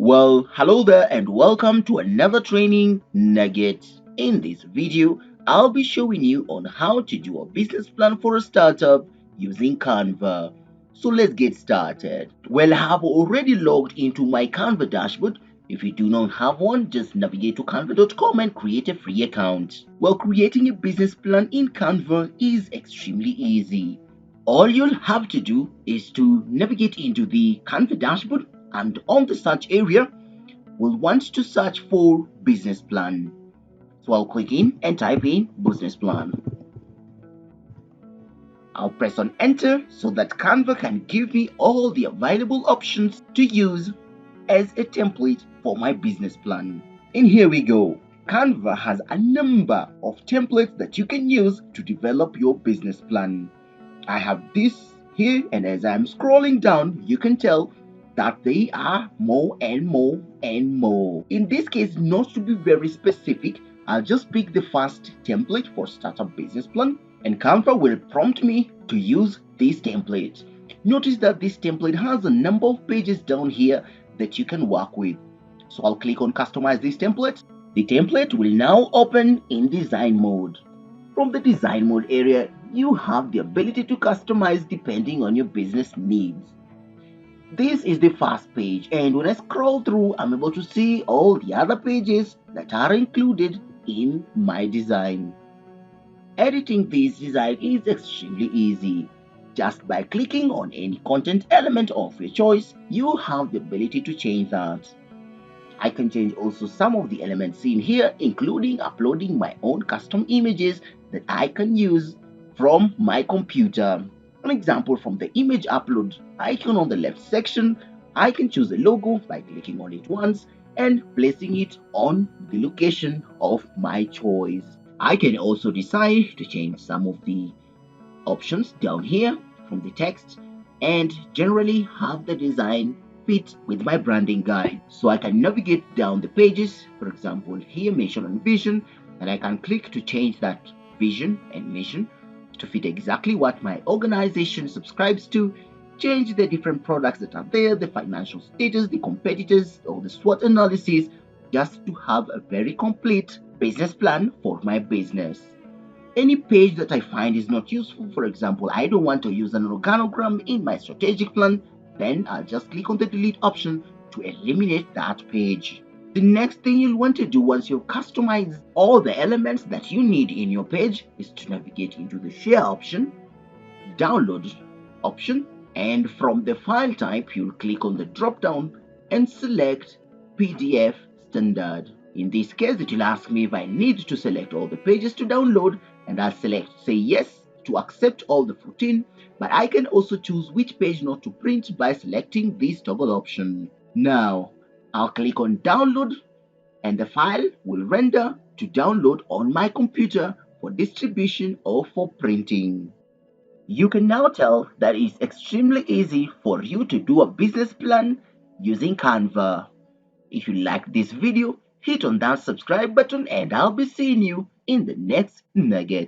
Well, hello there and welcome to another training nugget. In this video, I'll be showing you on how to do a business plan for a startup using Canva. So let's get started. Well, I have already logged into my Canva dashboard. If you do not have one, just navigate to canva.com and create a free account. Well, creating a business plan in Canva is extremely easy. All you'll have to do is to navigate into the Canva dashboard, and on the search area we'll want to search for business plan. So I'll click in and type in business plan. I'll press on enter so that Canva can give me all the available options to use as a template for my business plan. And here we go. Canva has a number of templates that you can use to develop your business plan. I have this here, and as I'm scrolling down, you can tell that they are more and more and more. In this case, not to be very specific, I'll just pick the first template for startup business plan, and Canva will prompt me to use this template. Notice that this template has a number of pages down here that you can work with. So I'll click on customize this template. The template will now open in design mode. From the design mode area, you have the ability to customize depending on your business needs. This is the first page, and when I scroll through, I'm able to see all the other pages that are included in my design. Editing this design is extremely easy. Just by clicking on any content element of your choice, you have the ability to change that. I can change also some of the elements seen here, including uploading my own custom images that I can use from my computer. An example from the image upload icon on the left section, I can choose a logo by clicking on it once and placing it on the location of my choice. I can also decide to change some of the options down here from the text and generally have the design fit with my branding guide. So I can navigate down the pages, for example here mission and vision, and I can click to change that vision and mission to fit exactly what my organization subscribes to, change the different products that are there, the financial status, the competitors, or the SWOT analysis, just to have a very complete business plan for my business. Any page that I find is not useful, for example, I don't want to use an organogram in my strategic plan, then I'll just click on the delete option to eliminate that page. The next thing you'll want to do once you've customized all the elements that you need in your page is to navigate into the share option, download option, and from the file type, you'll click on the drop down and select PDF standard. In this case, it will ask me if I need to select all the pages to download, and I'll select say yes to accept all the 14, but I can also choose which page not to print by selecting this toggle option. Now, I'll click on download and the file will render to download on my computer for distribution or for printing. You can now tell that it's extremely easy for you to do a business plan using Canva. If you like this video, hit on that subscribe button and I'll be seeing you in the next nugget.